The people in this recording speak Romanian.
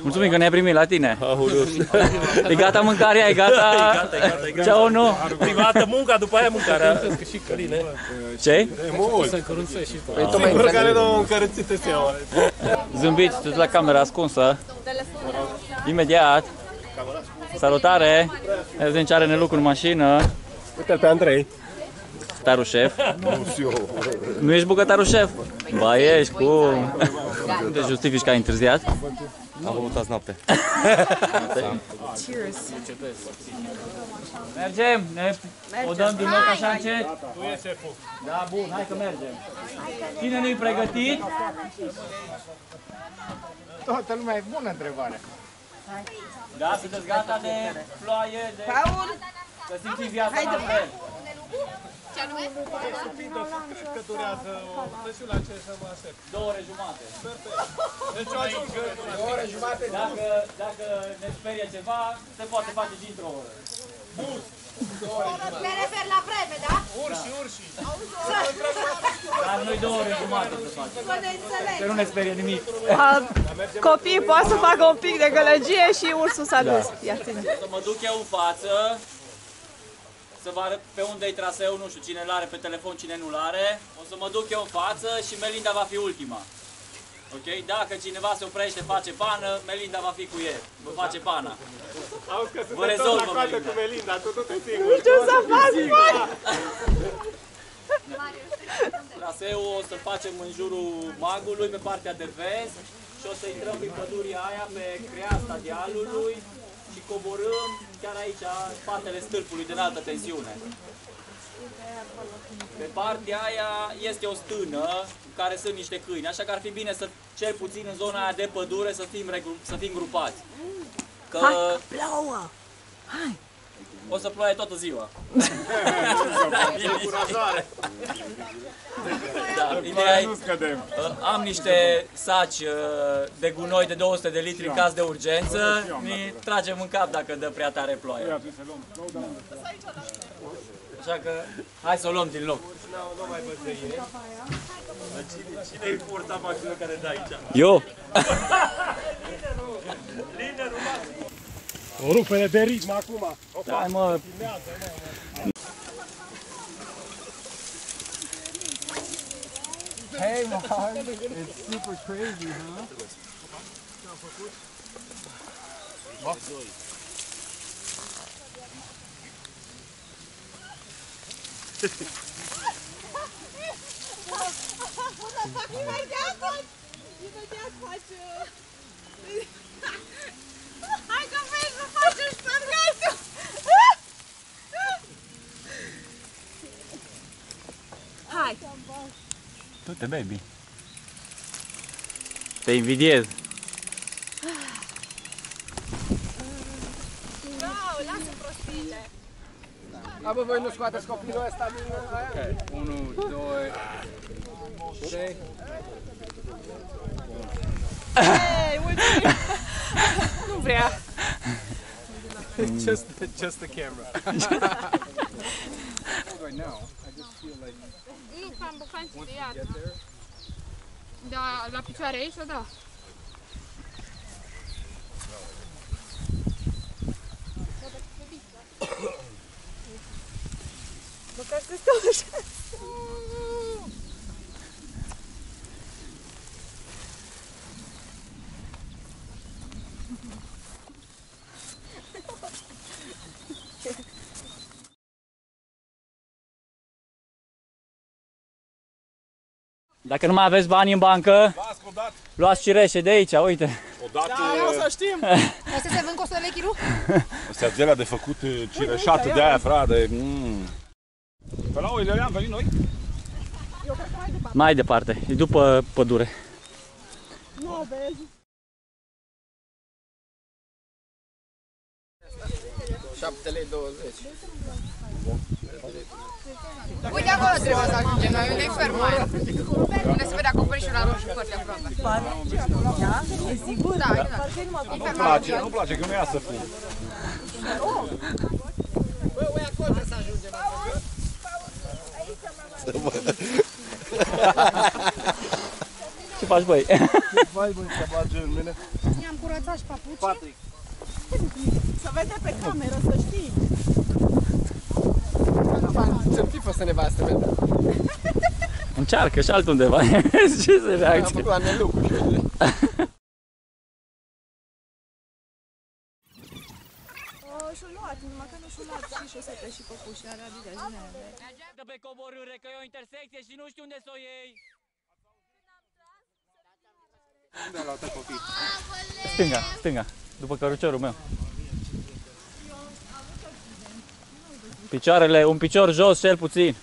Mulțumim că ne-ai primit la tine. E gata mâncarea? E gata? Ceau, nu? Prima dată munca, după aia mâncarea. Și Căline. Ce? E mult. Să încărunțești și tu. Sigur care nu încărățite se iau. Zâmbiți, tu la camera ascunsă. Imediat. Salutare! Hai vedem ce are Neluc în mașină. Uite-l pe Andrei. Bucătarul șef. Nu ești bucătarul șef? Ba ești, cum? Nu te justifici că ai întârziat? Am avut azi noapte. Cheers. Mergem? O dăm din loc așa încet? Tu e șeful. Da, bun, hai că mergem. Cine nu-i pregătit? Toată lumea e bună întrebare. Da, sunteți gata de ploaie, de... Paul! Să simți viața la fel. Cred că durează o... Nu știu la ce să mă aștept. 2 ore jumate. Deci o ajungă. 2 ore jumate. Dacă ne sperie ceva, se poate face și într-o oră. Te referi la vreme, da? Urși. Dar noi 2 ore jumate să facem. Să ne înțeleg. Că nu ne sperie nimic. Copiii pot să facă un pic de gălăgie și ursul s-a dus. Ia ține. Să mă duc eu în față, să vă arăt pe unde e traseul, nu știu cine l-are pe telefon, cine nu l-are. O să mă duc eu în față și Melinda va fi ultima. Ok? Dacă cineva se oprește, face pană, Melinda va fi cu el. Vă face pana. Auzi că Vă suntem rezolvă, tot la coadă Melinda. cu Melinda, tu te singur. Ce o să faci, măi? Traseul o să facem în jurul magului, pe partea de vest. Și o să intrăm prin păduria aia, pe creasta dealului. Și coborâm chiar aici, în spatele stâlpului de înaltă tensiune. Pe partea aia este o stână în care sunt niște câini, așa că ar fi bine să, cel puțin în zona aia de pădure, să fim grupați. Că Hai, plouă! Hai! o să ploaie toată ziua. Da, ideea e, am niște saci de gunoi de 200 de litri în caz de urgență, ne tragem în cap dacă dă prea tare ploaie. Așa că hai să o luăm din loc. Nu mai văd de ei. Cine-i forța maximă care dă aici? Eu? Linerul maxim. O rupere de ritm acum. Hai mă. Hey Mark, it's super crazy, huh? Hai că vrei să facem șpargatul! Hai! Du-te, baby. Te invidiez. Lasă prostiile! Da, bă, voi nu scoateți copilul ăsta din aia? 1, 2, 3. Hei, mulțumim! Nu vrea. Just the camera. What do I know? I just feel like Nu, cam bucanți de get iarnă. there. Da, la picioare aici, da. Măcar să stau așa. Dacă nu mai aveți bani în bancă, luați cireșe de aici, uite. Odată... O să știm. Asta se vând cu 100 lei kg? Astea de alea de făcut cireșată de aia, frate. Pe la oile am venit noi? Mai departe, e după pădure. Nu, vezi. $7,20 lei. Uite acolo trebuie să ajungem noi, unde e ferma aia. Unde se vede acoperișul la roșu foarte aproape. Da? E sigur? Da, da. Parcă nu mă Nu place că nu ia să fum. Bă, ui acolo trebuie să ajungem. Ce faci, băi? Vai, băi, să bage în mine. I-am curățat și papucii. Patrick. Să vede pe cameră, să știi. Ce-mi fi fost nevastă mea? Încearcă și altundeva. Ce se Am reacție? făcut la nelucu și eu. Și-o luat, numai că nu și-o luat și șosete și păpuși, are Adidas din aia. Dă pe coborâre că e o intersecție și nu știu unde să o iei. Unde a luat copii? Stânga, stânga, după căruciorul meu. Picioarele, un picior jos cel puțin.